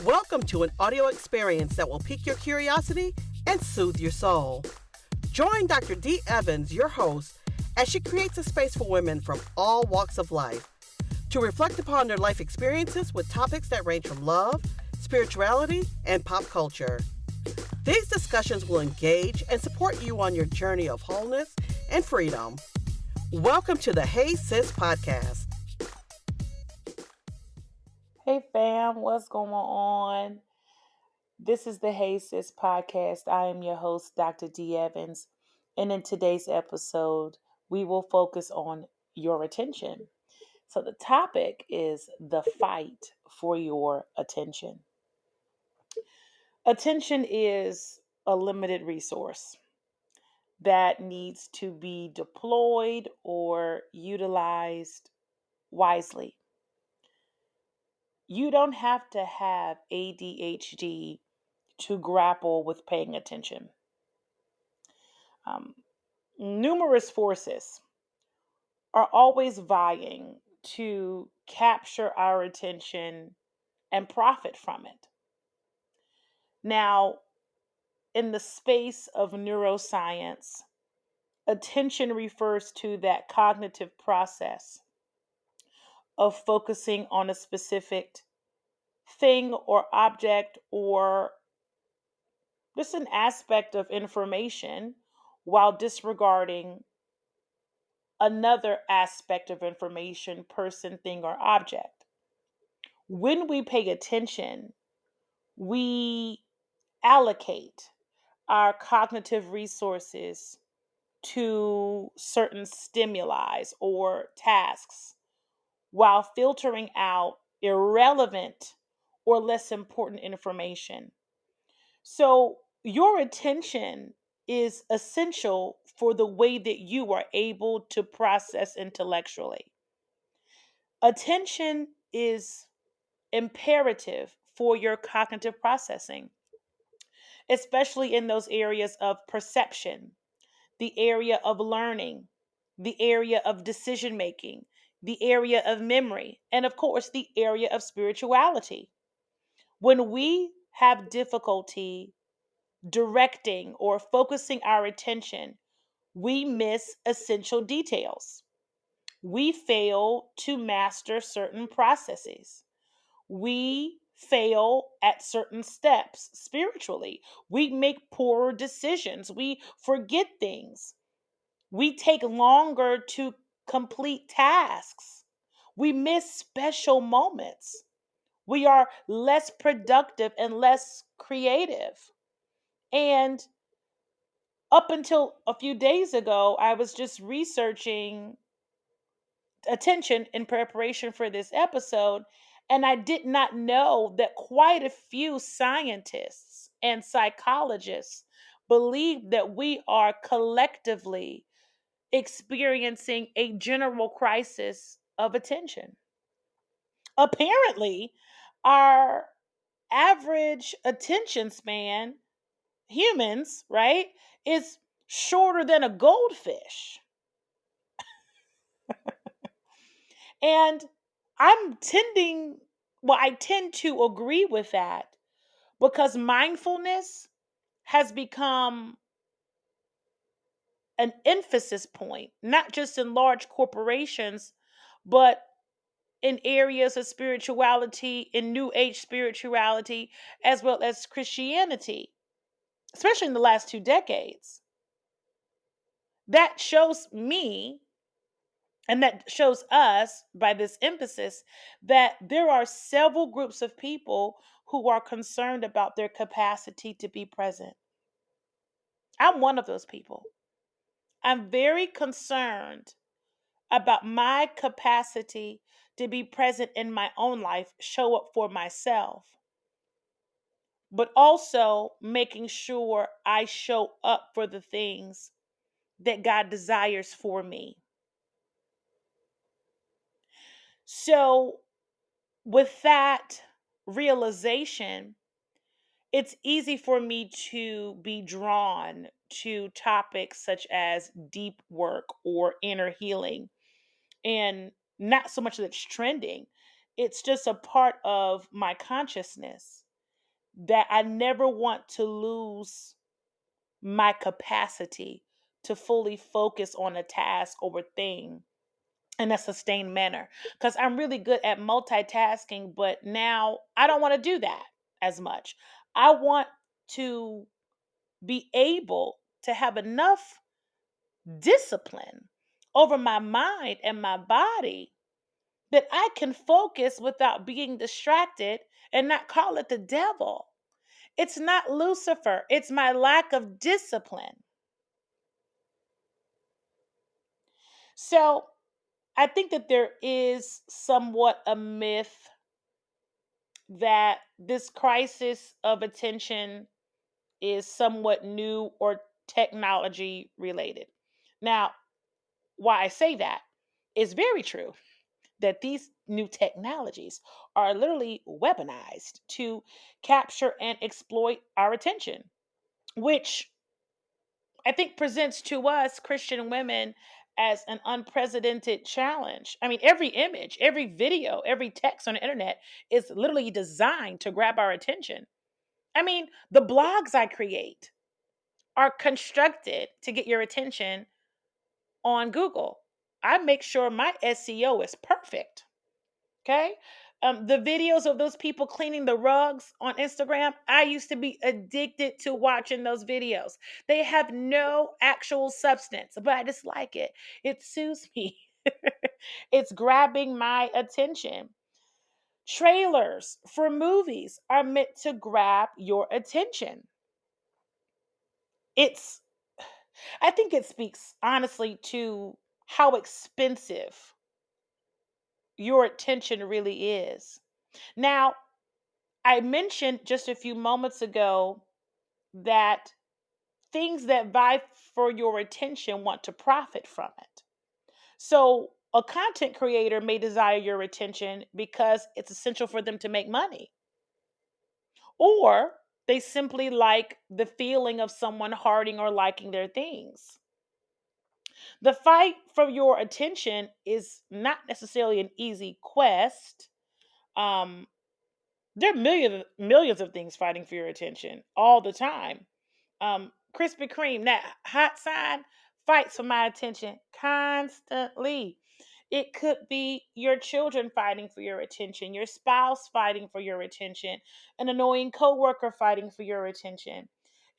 Welcome to an audio experience that will pique your curiosity and soothe your soul. Join Dr. Dee Evans, your host, as she creates a space for women from all walks of life to reflect upon their life experiences with topics that range from love, spirituality, and pop culture. These discussions will engage and support you on your journey of wholeness and freedom. Welcome to the Hey Sis podcast. Hey fam, what's going on? This is the Hey Sis podcast. I am your host, Dr. Dee Evans. And in today's episode, we will focus on your attention. So the topic is the fight for your attention. Attention is a limited resource that needs to be deployed or utilized wisely. You don't have to have ADHD to grapple with paying attention. Um, Numerous forces are always vying to capture our attention and profit from it. Now, in the space of neuroscience, attention refers to that cognitive process of focusing on a specific thing or object or just an aspect of information while disregarding another aspect of information, person, thing, or object. When we pay attention, we allocate our cognitive resources to certain stimuli or tasks while filtering out irrelevant or less important information. So, your attention is essential for the way that you are able to process intellectually. Attention is imperative for your cognitive processing, especially in those areas of perception, the area of learning, the area of decision making, the area of memory, and of course, the area of spirituality. When we have difficulty directing or focusing our attention, we miss essential details. We fail to master certain processes. We fail at certain steps spiritually. We make poorer decisions. We forget things. We take longer to complete tasks. We miss special moments. We are less productive and less creative. And up until a few days ago, I was just researching attention in preparation for this episode, and I did not know that quite a few scientists and psychologists believe that we are collectively experiencing a general crisis of attention. Apparently, our average attention span, humans, right, is shorter than a goldfish. And I tend to agree with that because mindfulness has become an emphasis point, not just in large corporations, but in areas of spirituality, in New Age spirituality, as well as Christianity, especially in the last 2 decades. That shows me and that shows us by this emphasis that there are several groups of people who are concerned about their capacity to be present. I'm one of those people. I'm very concerned about my capacity to be present in my own life, show up for myself, but also making sure I show up for the things that God desires for me. So, with that realization, it's easy for me to be drawn to topics such as deep work or inner healing, and not so much that it's trending. It's just a part of my consciousness. that I never want to lose my capacity to fully focus on a task or thing in a sustained manner. Because I'm really good at multitasking, but now I don't want to do that as much. I want to be able to have enough discipline over my mind and my body that I can focus without being distracted and not call it the devil. It's not Lucifer, it's my lack of discipline. So I think that there is somewhat a myth that this crisis of attention is somewhat new or technology related. Now, why I say that is very true that these new technologies are literally weaponized to capture and exploit our attention, which I think presents to us Christian women as an unprecedented challenge. I mean, every image, every video, every text on the internet is literally designed to grab our attention. I mean, the blogs I create are constructed to get your attention on Google. I make sure my SEO is perfect. Okay. The videos of those people cleaning the rugs on Instagram, I used to be addicted to watching those videos. They have no actual substance, but I just like it. It soothes me. It's grabbing my attention. Trailers for movies are meant to grab your attention. It's, I think it speaks honestly to how expensive your attention really is. Now, I mentioned just a few moments ago that things that vie for your attention want to profit from it. So, a content creator may desire your attention because it's essential for them to make money, or they simply like the feeling of someone hearting or liking their things. The fight for your attention is not necessarily an easy quest. Um, there are millions of things fighting for your attention all the time. Krispy Kreme, that hot sign fights for my attention constantly. It could be your children fighting for your attention, your spouse fighting for your attention, an annoying coworker fighting for your attention.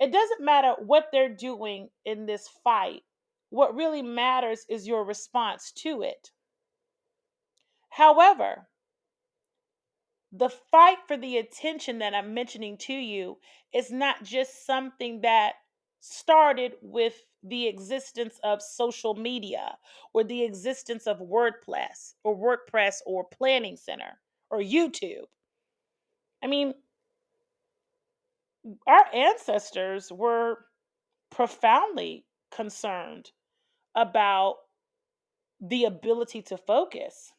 It doesn't matter what they're doing in this fight. What really matters is your response to it. However, the fight for the attention that I'm mentioning to you is not just something that started with the existence of social media or the existence of WordPress or Planning Center or YouTube. I mean, our ancestors were profoundly concerned about the ability to focus.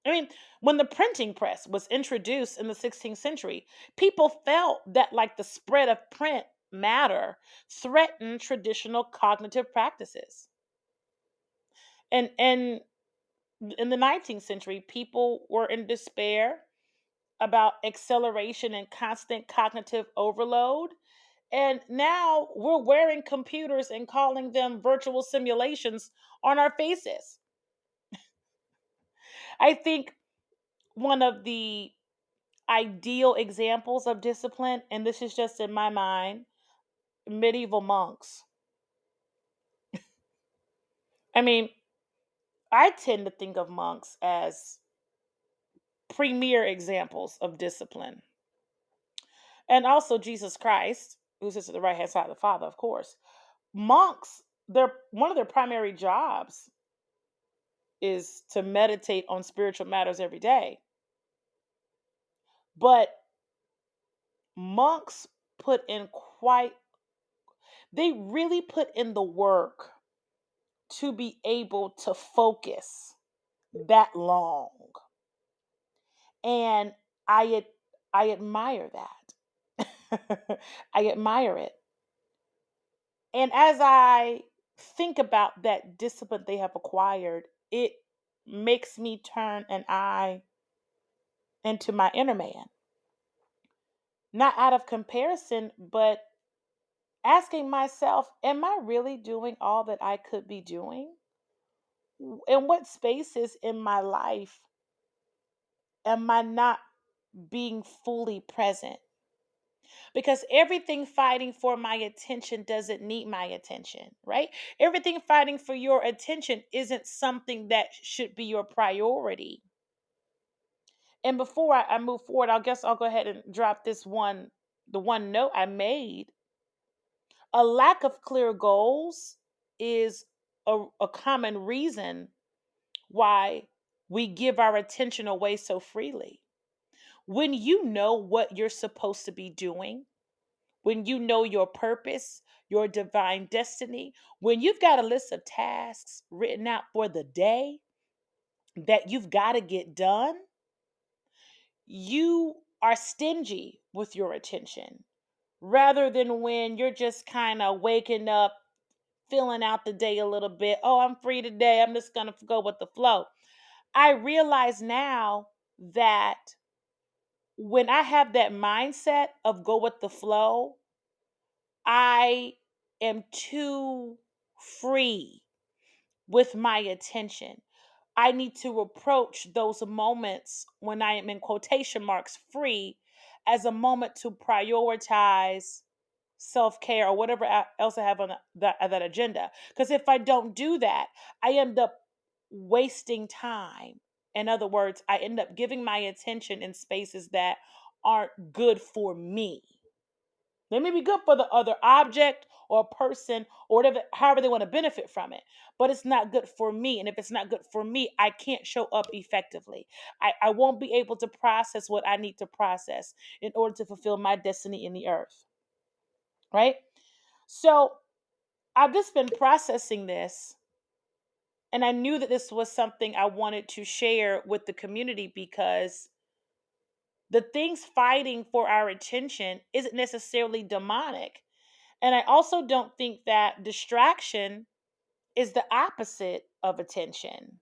I mean, when the printing press was introduced in the 16th century, people felt that like the spread of print matter threatened traditional cognitive practices. And in the 19th century, people were in despair about acceleration and constant cognitive overload. And now we're wearing computers and calling them virtual simulations on our faces. I think one of the ideal examples of discipline, and this is just in my mind, medieval monks. I mean, I tend to think of monks as premier examples of discipline. And also Jesus Christ, who sits at the right hand side of the Father, of course. Monks, their one of their primary jobs is to meditate on spiritual matters every day. But monks put in quite, they really put in the work to be able to focus that long. And I admire that. I admire it. And as I think about that discipline they have acquired, it makes me turn an eye into my inner man. not out of comparison, but asking myself, am I really doing all that I could be doing? In what spaces in my life am I not being fully present? Because everything fighting for my attention doesn't need my attention, right? Everything fighting for your attention isn't something that should be your priority. And before I move forward, I guess I'll go ahead and drop the one note I made. A lack of clear goals is a common reason why we give our attention away so freely. When you know what you're supposed to be doing, when you know your purpose, your divine destiny, when you've got a list of tasks written out for the day that you've got to get done, you are stingy with your attention rather than when you're just kind of waking up, filling out the day a little bit. Oh, I'm free today. I'm just going to go with the flow. I realize now that when I have that mindset of go with the flow, I am too free with my attention. I need to approach those moments when I am in quotation marks free as a moment to prioritize self care or whatever else I have on that agenda. Because if I don't do that, I end up wasting time. In other words, I end up giving my attention in spaces that aren't good for me. They may be good for the other object or person or whatever, however they want to benefit from it, but it's not good for me. And if it's not good for me, I can't show up effectively. I won't be able to process what I need to process in order to fulfill my destiny in the earth. Right? So I've just been processing this. And I knew that this was something I wanted to share with the community because the things fighting for our attention isn't necessarily demonic. And I also don't think that distraction is the opposite of attention.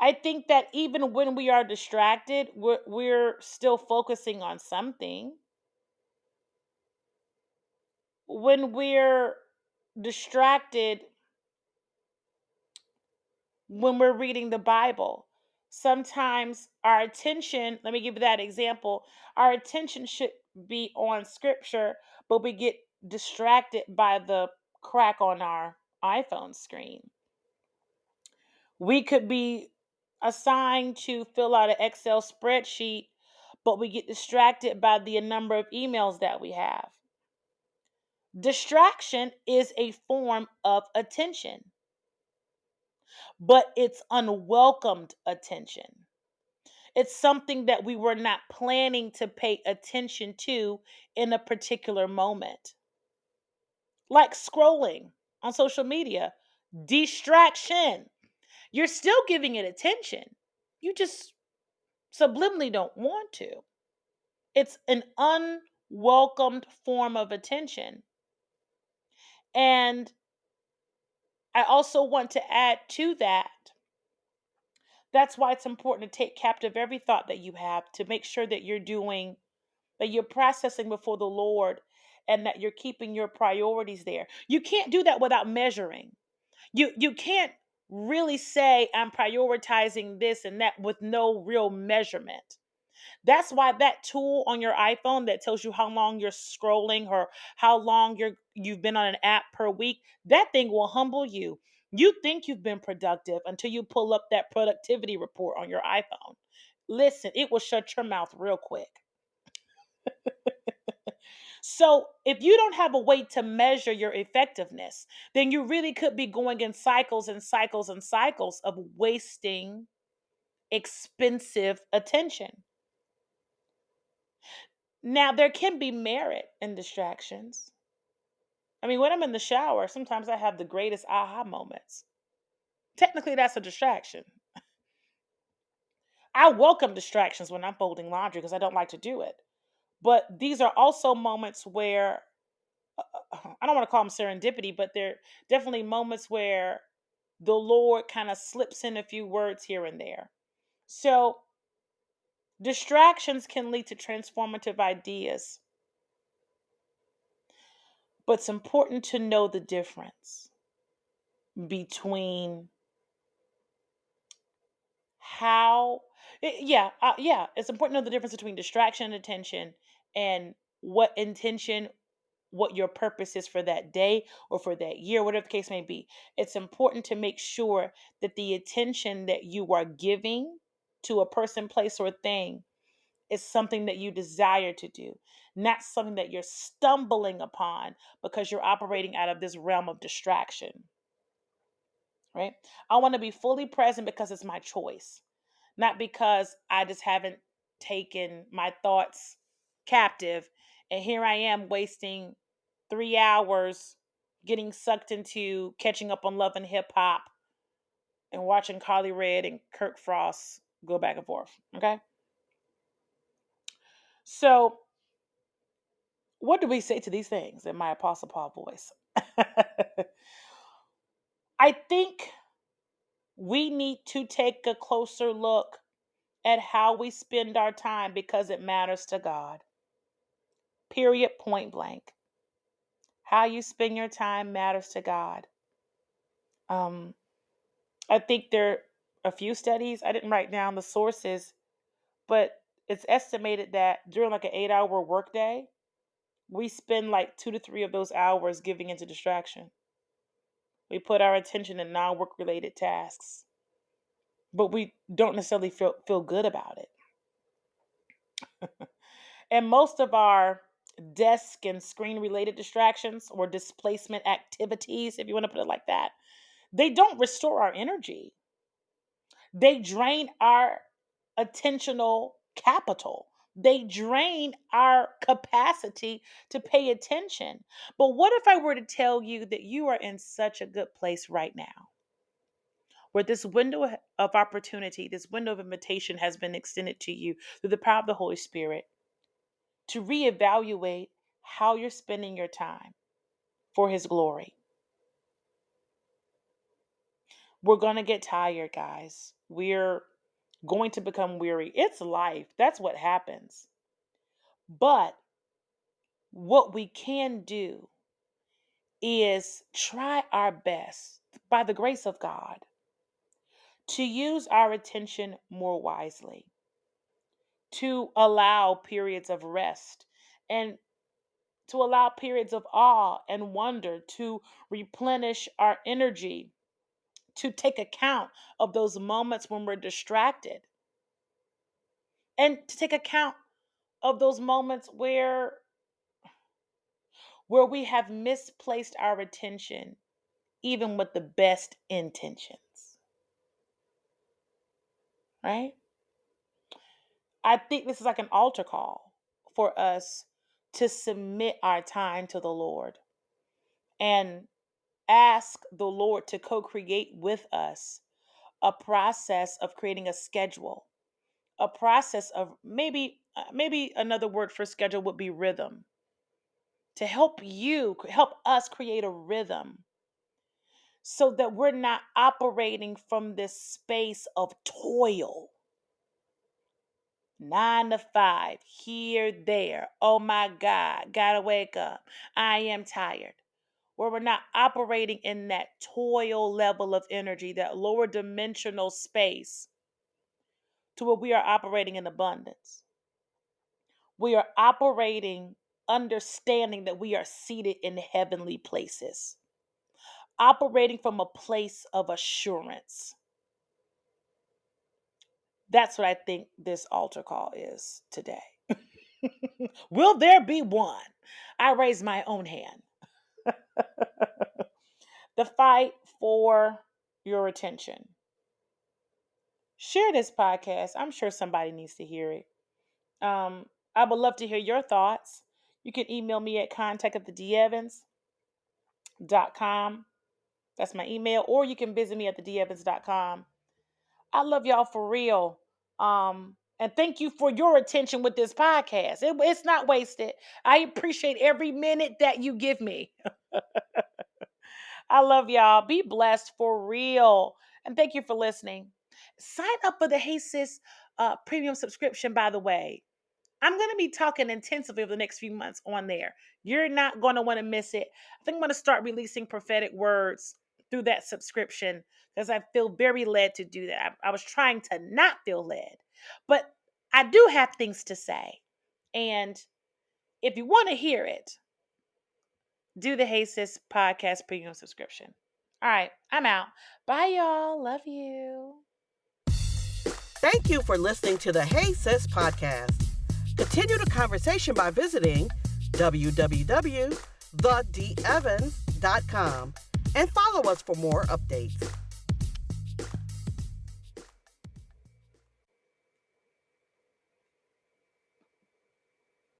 I think that even when we are distracted, we're still focusing on something. When we're distracted, when we're reading the Bible, sometimes our attention, let me give you that example, our attention should be on scripture, but we get distracted by the crack on our iPhone screen. We could be assigned to fill out an Excel spreadsheet, but we get distracted by the number of emails that we have. Distraction is a form of attention, but it's unwelcomed attention. It's something that we were not planning to pay attention to in a particular moment. Like scrolling on social media, distraction. You're still giving it attention. You just subliminally don't want to. It's an unwelcomed form of attention. And I also want to add to that. That's why it's important to take captive every thought that you have to make sure that that you're processing before the Lord and that you're keeping your priorities there. You can't do that without measuring. You can't really say I'm prioritizing this and that with no real measurement. That's why that tool on your iPhone that tells you how long you're scrolling or how long you've been on an app per week, that thing will humble you. You think you've been productive until you pull up that productivity report on your iPhone. Listen, it will shut your mouth real quick. So, if you don't have a way to measure your effectiveness, then you really could be going in cycles and cycles and cycles of wasting expensive attention. Now, there can be merit in distractions. I mean, when I'm in the shower, sometimes I have the greatest aha moments. Technically, that's a distraction. I welcome distractions when I'm folding laundry because I don't like to do it. But these are also moments where I don't want to call them serendipity, but they're definitely moments where the Lord kind of slips in a few words here and there. So Distractions can lead to transformative ideas, but it's important to know the difference between how yeah, it's important to know the difference between distraction and attention, and what intention, what your purpose is for that day or for that year, whatever the case may be. It's important to make sure that the attention that you are giving to a person, place, or thing is something that you desire to do, not something that you're stumbling upon because you're operating out of this realm of distraction, right? I want to be fully present because it's my choice, not because I just haven't taken my thoughts captive. And here I am wasting 3 hours getting sucked into catching up on Love and Hip Hop and watching Carly Red and Kirk Frost go back and forth. Okay. So, what do we say to these things in my Apostle Paul voice? I think we need to take a closer look at how we spend our time because it matters to God. Period, point blank. How you spend your time matters to God. Um, I think there are a few studies. I didn't write down the sources, but it's estimated that during like an 8 hour workday, we spend like 2 to 3 of those hours giving into distraction. We put our attention in non work related tasks, but we don't necessarily feel good about it. And most of our desk and screen related distractions or displacement activities, if you want to put it like that, they don't restore our energy. They drain our attentional capital. They drain our capacity to pay attention. But what if I were to tell you that you are in such a good place right now, where this window of opportunity, this window of invitation has been extended to you through the power of the Holy Spirit to reevaluate how you're spending your time for His glory? We're going to get tired, guys. We're going to become weary. It's life. That's what happens. But what we can do is try our best, by the grace of God, to use our attention more wisely, to allow periods of rest, and to allow periods of awe and wonder, to replenish our energy, to take account of those moments when we're distracted, and to take account of those moments where we have misplaced our attention, even with the best intentions, right? I think this is like an altar call for us to submit our time to the Lord and ask the Lord to co create with us a process of creating a schedule, a process of maybe another word for schedule would be rhythm, to help us create a rhythm so that we're not operating from this space of toil. 9 to 5, here, there. Oh my God, gotta wake up. I am tired. Where we're not operating in that toil level of energy, that lower dimensional space, to where we are operating in abundance. We are operating understanding that we are seated in heavenly places, operating from a place of assurance. That's what I think this altar call is today. Will there be one? I raise my own hand. The fight for your attention. Share this podcast. I'm sure somebody needs to hear it. I would love to hear your thoughts. You can email me at contact at thedeevans.com. That's my email. Or you can visit me at thedeevans.com. I love y'all for real. And thank you for your attention with this podcast. It's not wasted. I appreciate every minute that you give me. I love y'all. Be blessed for real. And thank you for listening. Sign up for the Hey Sis premium subscription, by the way. I'm going to be talking intensively over the next few months on there. You're not going to want to miss it. I think I'm going to start releasing prophetic words through that subscription because I feel very led to do that. I was trying to not feel led, but I do have things to say. And if you want to hear it, do the Hey Sis podcast premium subscription. All right, I'm out. Bye, y'all. Love you. Thank you for listening to the Hey Sis podcast. Continue the conversation by visiting www.thedeeevans.com and follow us for more updates.